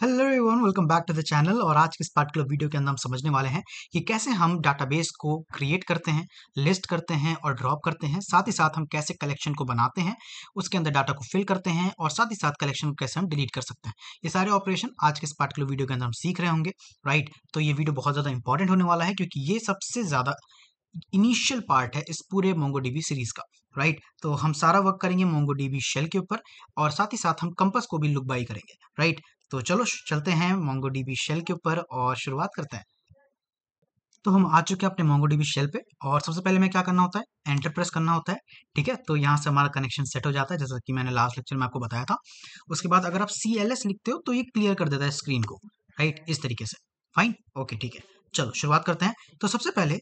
Hello everyone, welcome back to the channel. और आज के इस पार्टिकुलर वीडियो के अंदर हम समझने वाले हैं कि कैसे हम डाटाबेस को क्रिएट करते हैं, लिस्ट करते हैं और ड्रॉप करते हैं। साथ ही साथ हम कैसे कलेक्शन को बनाते हैं, उसके अंदर डाटा को फिल करते हैं और साथ ही साथ कलेक्शन को कैसे हम डिलीट कर सकते हैं। ये सारे ऑपरेशन आज के इस पार्टिकुलर वीडियो के अंदर हम सीख रहे होंगे, राइट। तो ये वीडियो बहुत ज़्यादा इंपॉर्टेंट होने वाला है क्योंकि ये सबसे ज़्यादा इनिशियल पार्ट है इस पूरे मोंगोडीबी सीरीज का, राइट। तो हम सारा वर्क करेंगे मोंगोडीबी शेल के ऊपर और साथ ही साथ हम कंपास को भी लुक बाई करेंगे, राइट। तो चलो चलते हैं मोंगोडीबी शेल के ऊपर और शुरुआत करते हैं। तो हम आ चुके हैं अपने मोंगोडीबी शेल पे और सबसे पहले में क्या करना होता है, एंटर प्रेस करना होता है। ठीक है, तो यहाँ से हमारा कनेक्शन सेट हो जाता है जैसा कि मैंने लास्ट लेक्चर में आपको बताया था। उसके बाद अगर आप CLS लिखते हो तो ये क्लियर कर देता है स्क्रीन को, राइट, इस तरीके से। फाइन, ओके, ठीक है। चलो शुरुआत करते हैं। तो सबसे पहले,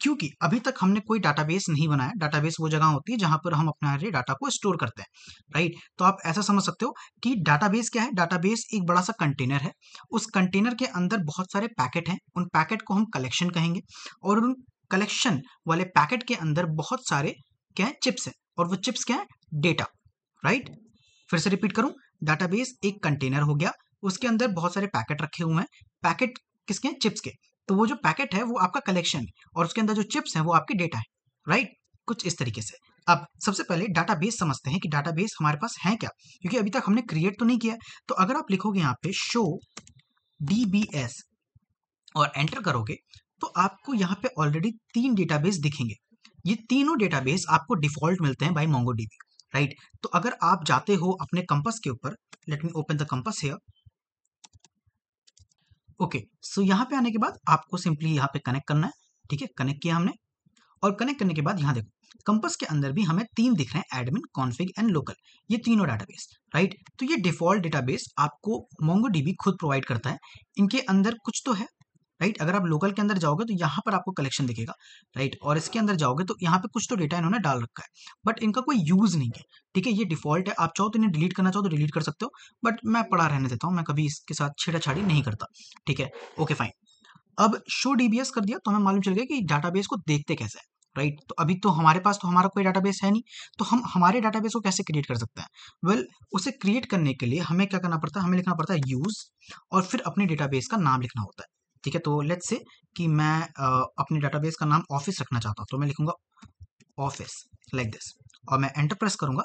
क्योंकि अभी तक हमने कोई डाटाबेस नहीं बनाया, डाटाबेस वो जगह होती है जहां पर हम अपने डाटा को स्टोर करते हैं, राइट। तो आप ऐसा समझ सकते हो कि डाटाबेस क्या है। डाटाबेस एक बड़ा सा कंटेनर है। उस कंटेनर के अंदर बहुत सारे पैकेट हैं, उन पैकेट को हम कलेक्शन कहेंगे। और उन कलेक्शन वाले पैकेट के अंदर बहुत सारे क्या है, चिप्स हैं। और वो चिप्स क्या है, डेटा, राइट। फिर से रिपीट करूं, डाटाबेस एक कंटेनर हो गया, उसके अंदर बहुत सारे पैकेट रखे हुए हैं। पैकेट किसके हैं, चिप्स के। तो वो जो पैकेट है वो आपका कलेक्शन है और उसके अंदर जो चिप्स हैं वो आपके डेटा है, राइट। कुछ इस तरीके से। अब सबसे पहले डाटाबेस समझते हैं कि डाटाबेस हमारे पास है क्या, क्योंकि अभी तक हमने क्रिएट तो नहीं किया है। तो अगर आप लिखोगे यहाँ पे शो DBS और एंटर करोगे तो आपको यहाँ पे ऑलरेडी 3 डेटाबेस दिखेंगे। ये तीनों डेटाबेस आपको डिफॉल्ट मिलते हैं बाय मोंगोडीबी, राइट। तो अगर आप जाते हो अपने कंपास के ऊपर, let me open the compass here. Okay, so यहाँ पे आने के बाद आपको सिंपली यहाँ पे कनेक्ट करना है। ठीक है, कनेक्ट किया हमने। और कनेक्ट करने के बाद यहाँ देखो, कंपास के अंदर भी हमें 3 दिख रहे हैं, एडमिन, कॉन्फ़िग एंड लोकल। ये तीनों डाटाबेस, राइट। तो ये डिफॉल्ट डेटाबेस आपको मोंगोडीबी खुद प्रोवाइड करता है। इनके अंदर कुछ तो है, राइट। अगर आप लोकल के अंदर जाओगे तो यहाँ पर आपको कलेक्शन दिखेगा, राइट। और इसके अंदर जाओगे तो यहाँ पे कुछ तो डेटा इन्होंने डाल रखा है, बट इनका कोई यूज नहीं है। ठीक है, ये डिफॉल्ट है। आप चाहो तो इन्हें डिलीट करना चाहो तो डिलीट कर सकते हो, बट मैं पड़ा रहने देता हूँ, मैं कभी इसके साथ छेड़ाछाड़ी नहीं करता। ठीक है, ओके फाइन। अब शो DBS कर दिया तो हमें मालूम चल गया कि डाटाबेस को देखते कैसे हैं, राइट। तो अभी तो हमारे पास तो हमारा कोई डाटाबेस है नहीं, तो हम हमारे डाटाबेस को कैसे क्रिएट कर सकते हैं। वेल, उसे क्रिएट करने के लिए हमें क्या करना पड़ता है, हमें लिखना पड़ता है यूज और फिर अपने डेटाबेस का नाम लिखना होता है। ठीक है, तो लेट्स से कि मैं अपने डाटाबेस का नाम ऑफिस रखना चाहता हूँ, तो मैं लिखूंगा ऑफिस, लाइक दिस। और मैं एंटर प्रेस करूंगा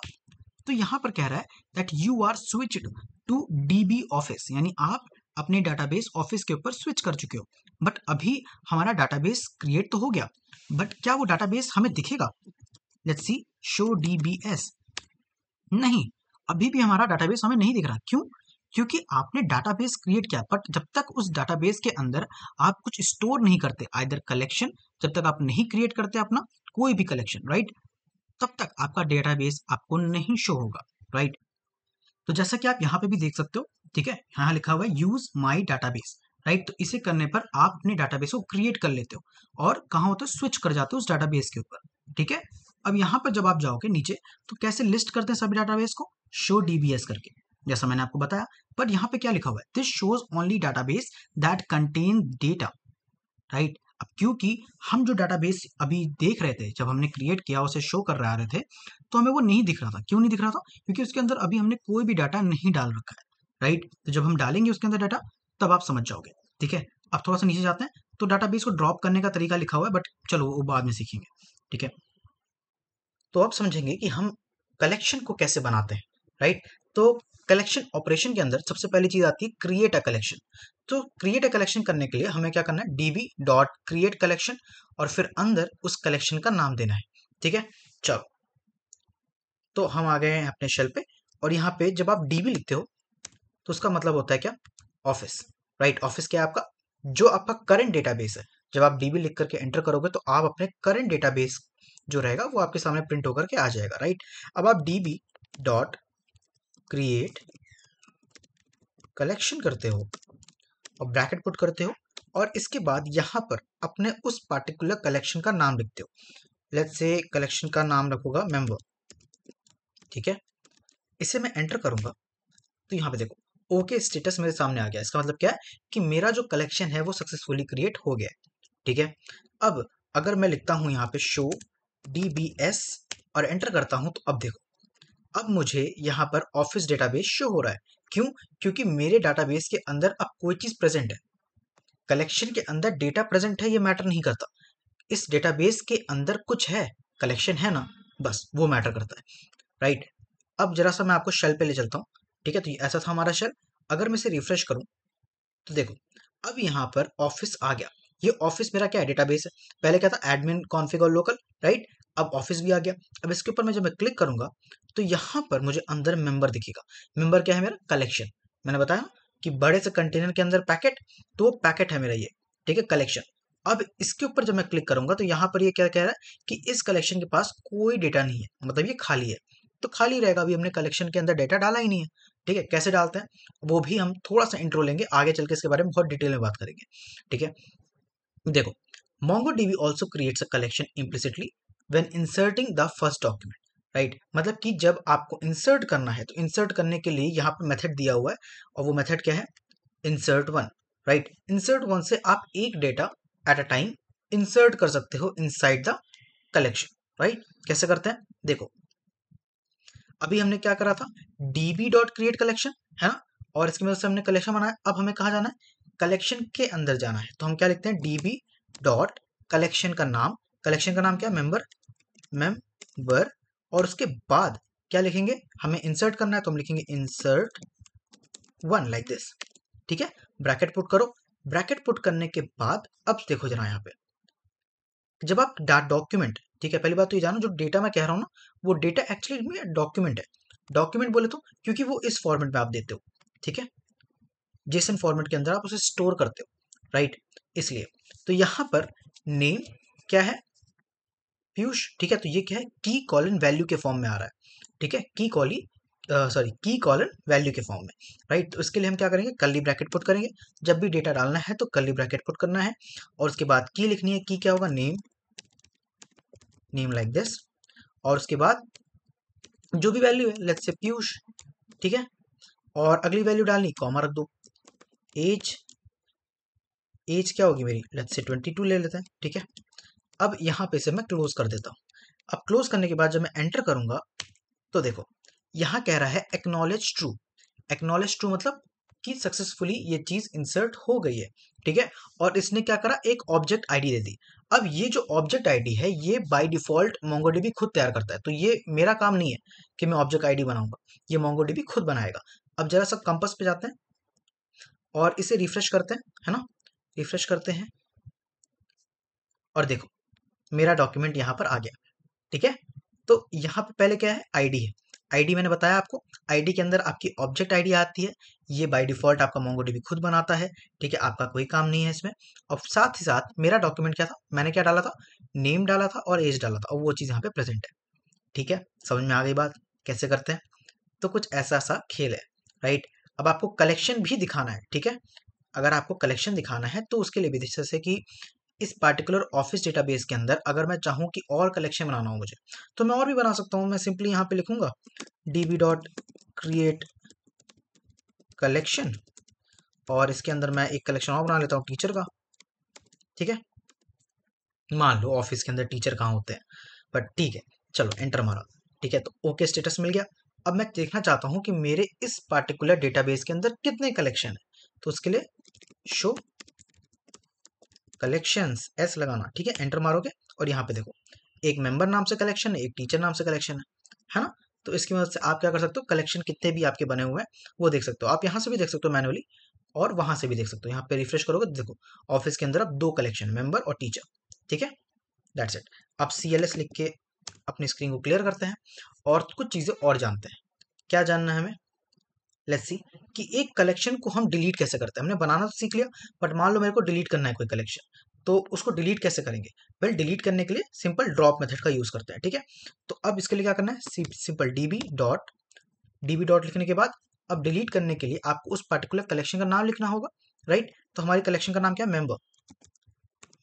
तो यहाँ पर कह रहा है that you are switched to DB office, यानी आप अपने डाटाबेस ऑफिस के ऊपर स्विच कर चुके हो। बट अभी हमारा डाटाबेस क्रिएट तो हो गया, बट क्या वो डाटाबेस हमें दिखेगा। Let's see, show DBS। नहीं, अभी भी हमारा डाटाबेस हमें नहीं दिख रहा। क्यों? क्योंकि आपने डाटाबेस क्रिएट किया, बट जब तक उस डाटाबेस के अंदर आप कुछ स्टोर नहीं करते, आइदर कलेक्शन, जब तक आप नहीं क्रिएट करते अपना कोई भी कलेक्शन, राइट, तब तक आपका डेटाबेस आपको नहीं शो होगा, राइट। तो जैसा कि आप यहाँ पे भी देख सकते हो, ठीक है, यहाँ लिखा हुआ है यूज माई डाटाबेस, राइट। तो इसे करने पर आप अपने डाटाबेस को क्रिएट कर लेते हो और कहाँ होता है, स्विच कर जाते हो उस डाटाबेस के ऊपर। ठीक है, अब यहाँ पर जब आप जाओगे नीचे तो कैसे लिस्ट करते हैं सभी डाटाबेस को, शो DBS करके, जैसा मैंने आपको बताया। पर यहाँ पे क्या लिखा हुआ है, this shows only database that contain data, right. अब क्योंकि हम जो डाटाबेस अभी देख रहे थे, जब हमने क्रिएट किया उसे शो कर रहे थे, तो हमें वो नहीं दिख रहा था। क्यों नहीं दिख रहा था? क्योंकि उसके अंदर अभी हमने कोई भी डाटा नहीं डाल रखा है, राइट। तो जब हम डालेंगे उसके अंदर डाटा तब आप समझ जाओगे। ठीक है, अब थोड़ा सा नीचे जाते हैं तो डाटाबेस को ड्रॉप करने का तरीका लिखा हुआ है, बट चलो वो बाद में सीखेंगे। ठीक है, तो अब समझेंगे कि हम कलेक्शन को कैसे बनाते हैं, राइट। तो कलेक्शन ऑपरेशन के अंदर सबसे पहली चीज आती है क्रिएट अ कलेक्शन। तो क्रिएट अ कलेक्शन करने के लिए हमें क्या करना है, DB डॉट क्रिएट कलेक्शन और फिर अंदर उस कलेक्शन का नाम देना है। ठीक है, चलो, तो हम आ गए हैं अपने शेल पे। और यहाँ पे जब आप DB लिखते हो तो उसका मतलब होता है क्या, ऑफिस, राइट। ऑफिस क्या है आपका, जो आपका करंट डेटाबेस है। जब आप DB लिख करके एंटर करोगे तो आप अपने करंट डेटाबेस जो रहेगा वो आपके सामने प्रिंट होकर के आ जाएगा, राइट। अब आप DB डॉट क्रिएट कलेक्शन करते हो और ब्रैकेट पुट करते हो और इसके बाद यहाँ पर अपने उस पार्टिकुलर कलेक्शन का नाम लिखते हो। लेट्स से कलेक्शन का नाम रखूंगा मेंबर। ठीक है, इसे मैं एंटर करूंगा तो यहाँ पे देखो ओके स्टेटस मेरे सामने आ गया। इसका मतलब क्या है कि मेरा जो कलेक्शन है वो सक्सेसफुली क्रिएट हो गया है। ठीक है, अब अगर मैं लिखता हूं यहाँ पे शो DBS और एंटर करता हूं तो अब देखो, अब मुझे यहाँ पर ऑफिस डेटाबेस शो हो रहा है। क्यों? क्योंकि मेरे डेटाबेस के अंदर अब कोई चीज प्रेजेंट है। कलेक्शन के अंदर डेटा प्रेजेंट है ये मैटर नहीं करता, इस डेटाबेस के अंदर कुछ है, कलेक्शन है ना, बस वो मैटर करता है। राइट। अब जरा सा मैं आपको शेल पे ले चलता हूँ। ठीक है, तो ऐसा था हमारा शेल। अगर मैं इसे रिफ्रेश करूँ तो देखो अब यहाँ पर ऑफिस आ गया। ये ऑफिस मेरा क्या है, डेटाबेस है। पहले क्या था, एडमिन कॉन्फ़िग और लोकल, राइट। अब ऑफिस भी आ गया। अब इसके ऊपर मैं जब मैं क्लिक करूंगा तो यहाँ पर मुझे अंदर मेंबर दिखेगा। मेंबर क्या है मेरा, कलेक्शन। मैंने बताया कि बड़े से कंटेनर के अंदर पैकेट, तो वो पैकेट है मेरा ये। ठीक है, कलेक्शन। अब इसके ऊपर जब मैं क्लिक करूंगा तो यहाँ पर ये क्या कह रहा है कि इस कलेक्शन के पास कोई डेटा नहीं है, मतलब ये खाली है। तो खाली रहेगा, अभी हमने कलेक्शन के अंदर डेटा डाला ही नहीं है। ठीक है, कैसे डालते हैं वो भी हम थोड़ा सा इंट्रो लेंगे, आगे चल के इसके बारे में बहुत डिटेल में बात करेंगे। ठीक है, देखो MongoDB also creates a collection implicitly when inserting the first document, right. मतलब कि जब आपको इंसर्ट करना है तो इंसर्ट करने के लिए यहाँ पे मेथड दिया हुआ है, और वो मेथड क्या है, insert one. Right, insert one से आप एक data at a time insert कर सकते हो इनसाइड द कलेक्शन। राइट, कैसे करते हैं देखो, अभी हमने क्या करा था, db डॉट क्रिएट कलेक्शन, है ना, और इसकी मदद से हमने कलेक्शन बनाया। अब हमें कहाँ जाना है, कलेक्शन के अंदर जाना है। तो हम क्या लिखते हैं, db डॉट कलेक्शन का नाम, कलेक्शन का नाम क्या है, मेंबर, मेंबर, और उसके बाद क्या लिखेंगे, हमें इंसर्ट करना है तो हम लिखेंगे इंसर्ट वन, लाइक दिस। ठीक है, ब्रैकेट पुट करो। ब्रैकेट पुट करने के बाद अब देखो जरा यहाँ पे, जब आप डॉक्यूमेंट, ठीक है, पहली बात तो ये जानो जो डेटा मैं कह रहा हूँ ना, वो डेटा एक्चुअली में डॉक्यूमेंट है। डॉक्यूमेंट बोले तो क्योंकि वो इस फॉर्मेट में आप देते हो। ठीक है, जेसन फॉर्मेट के अंदर आप उसे स्टोर करते हो, राइट, इसलिए। तो यहाँ पर नेम क्या है, पीयूष। ठीक है, तो ये क्या है, की कॉलन वैल्यू के फॉर्म में आ रहा है। ठीक है, की कॉलन वैल्यू के फॉर्म में, राइट। तो इसके लिए हम क्या करेंगे, कर्ली ब्रैकेट पुट करेंगे। जब भी डेटा डालना है तो कर्ली ब्रैकेट पुट करना है, और उसके बाद की लिखनी है। की क्या होगा, नेम, नेम लाइक दिस, और उसके बाद जो भी वैल्यू है, लेट्स से पीयूष। ठीक है, और अगली वैल्यू डालनी, कॉमा रख दो। एज, एज क्या होगी मेरी, लेट्स से 22 ले लेते हैं। ठीक है, अब यहाँ पे से मैं क्लोज कर देता हूँ। अब क्लोज करने के बाद जब मैं एंटर करूंगा तो देखो यहाँ कह रहा है एक्नॉलेज ट्रू। एक्नॉलेज ट्रू मतलब कि सक्सेसफुली ये चीज इंसर्ट हो गई है। ठीक है, और इसने क्या करा, एक ऑब्जेक्ट आईडी दे दी। अब ये जो ऑब्जेक्ट आईडी है ये बाय डिफॉल्ट MongoDB खुद तैयार करता है, तो ये मेरा काम नहीं है कि मैं ऑब्जेक्ट आईडी बनाऊंगा, ये MongoDB खुद बनाएगा। अब जरा सा कंपास पे जाते हैं और इसे रिफ्रेश करते हैं, है ना, रिफ्रेश करते हैं, और देखो मेरा डॉक्यूमेंट यहाँ पर आ गया। ठीक है, तो यहाँ पे पहले क्या है, आईडी है। आईडी मैंने बताया आपको, आईडी के अंदर आपकी ऑब्जेक्ट आईडी आती है, ये बाय डिफॉल्ट आपका MongoDB खुद बनाता है। ठीक है, आपका कोई काम नहीं है इसमें। और साथ ही साथ मेरा डॉक्यूमेंट क्या था, मैंने क्या डाला था, नेम डाला था और एज डाला था, और वो चीज़ यहाँ पे प्रेजेंट है। ठीक है, समझ में आ गई बात, कैसे करते हैं। तो कुछ ऐसा सा खेल है, राइट। अब आपको कलेक्शन भी दिखाना है। ठीक है, अगर आपको कलेक्शन दिखाना है तो उसके लिए भी, जैसे कि इस पार्टिकुलर ऑफिस डेटाबेस के अंदर अगर मैं चाहूँ कि और कलेक्शन बनाना हो मुझे, तो मैं और भी बना सकता हूँ। मैं सिंपली यहाँ पे लिखूंगा db डॉट क्रिएट कलेक्शन, और इसके अंदर मैं एक कलेक्शन और बना लेता हूँ टीचर का। ठीक है, मान लो ऑफिस के अंदर टीचर कहाँ होते हैं, बट ठीक है, चलो एंटर मारा। ठीक है, तो ओके स्टेटस मिल गया। अब मैं देखना चाहता हूँ कि मेरे इस पार्टिकुलर डेटाबेस के अंदर कितने कलेक्शन है, तो उसके लिए शो कलेक्शंस एस लगाना। ठीक है, एंटर मारोगे और यहाँ पे देखो एक मेंबर नाम से कलेक्शन है, एक टीचर नाम से कलेक्शन है ना। तो इसकी मदद से आप क्या कर सकते हो, कलेक्शन कितने भी आपके बने हुए हैं वो देख सकते हो। आप यहाँ से भी देख सकते हो मैनुअली, और वहां से भी देख सकते हो। यहाँ पे रिफ्रेश करोगे तो देखो ऑफिस के अंदर अब 2 कलेक्शन, मेंबर और टीचर। ठीक है, दैट्स इट। अब CLS लिख के अपनी स्क्रीन को क्लियर करते हैं और कुछ चीजें और जानते हैं। क्या जानना है हमें, लेट्स सी कि एक कलेक्शन को हम डिलीट कैसे करते हैं। हमने बनाना तो सीख लिया, बट मान लो मेरे को डिलीट करना है कोई कलेक्शन, तो उसको डिलीट कैसे करेंगे। वेल, डिलीट करने के लिए सिंपल ड्रॉप मेथड का यूज करते हैं। ठीक है, तो अब इसके लिए क्या करना है, सिंपल डीबी डॉट लिखने के बाद अब डिलीट करने के लिए आपको उस पर्टिकुलर कलेक्शन का नाम लिखना होगा, राइट। तो हमारी कलेक्शन का नाम क्या है,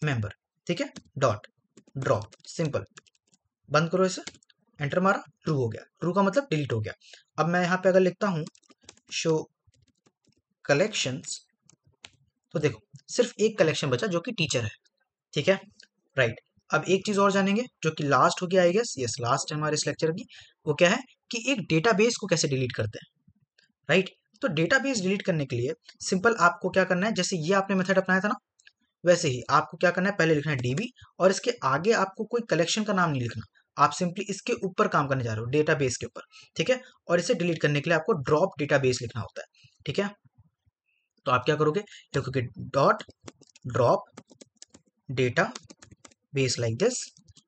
मेंबर। ठीक है, डॉट ड्रॉप, सिंपल, बंद करो इसे, एंटर मारा, ट्रू हो गया। ट्रू का मतलब डिलीट हो गया। अब मैं यहाँ पे अगर लिखता हूँ शो कलेक्शंस, तो देखो सिर्फ एक कलेक्शन बचा जो कि टीचर है। ठीक है, राइट। अब एक चीज और जानेंगे जो कि लास्ट हो गया, आई गेस, यस लास्ट है हमारे इस लेक्चर की। वो क्या है कि एक डेटाबेस को कैसे डिलीट करते हैं, राइट। तो डेटाबेस डिलीट करने के लिए सिंपल आपको क्या करना है, जैसे ये आपने मेथड अपनाया था ना, वैसे ही आपको क्या करना है, पहले लिखना है डीबी और इसके आगे आपको कोई कलेक्शन का नाम नहीं लिखना, आप सिंपली इसके ऊपर काम करने जा रहे हो, डेटाबेस के ऊपर, ठीक है। और इसे डिलीट करने के लिए आपको ड्रॉप डेटाबेस लिखना होता है, ठीक है। तो आप क्या करोगे, लिखोगे dot drop data base like this,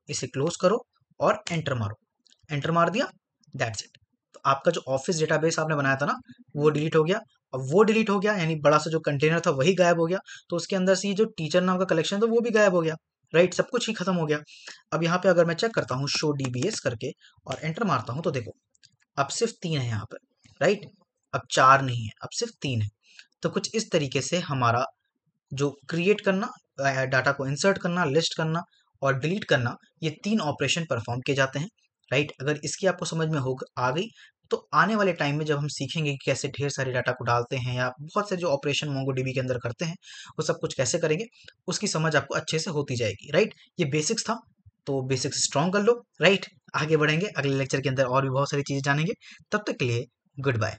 इसे क्लोज करो और एंटर मारो, एंटर मार दिया, दैट्स इट। तो आपका जो ऑफिस डेटाबेस आपने बनाया था ना, वो डिलीट हो गया। अब वो डिलीट हो गया यानी बड़ा सा जो कंटेनर था वही गायब हो गया, तो उसके अंदर से ये जो टीचर नाम का कलेक्शन था वो भी गायब हो गया, राइट, सब कुछ ही खत्म हो गया। अब यहाँ पे अगर मैं चेक करता हूँ शो डीबीएस करके और एंटर मारता हूँ तो देखो अब सिर्फ 3 है यहाँ पर, राइट, अब 4 नहीं है, अब सिर्फ 3 है। तो कुछ इस तरीके से हमारा जो क्रिएट करना, डाटा को इंसर्ट करना, लिस्ट करना और डिलीट करना, ये 3 ऑपरेशन परफॉर्म किए जाते हैं, राइट। अगर इसकी आपको समझ में हो आ गई तो आने वाले टाइम में जब हम सीखेंगे कि कैसे ढेर सारे डाटा को डालते हैं या बहुत से जो ऑपरेशन मोंगोडीबी के अंदर करते हैं वो सब कुछ कैसे करेंगे, उसकी समझ आपको अच्छे से होती जाएगी, राइट। ये बेसिक्स था, तो बेसिक्स स्ट्रॉन्ग कर लो, राइट। आगे बढ़ेंगे अगले लेक्चर के अंदर और भी बहुत सारी चीज़ें जानेंगे, तब तक के लिए गुड बाय।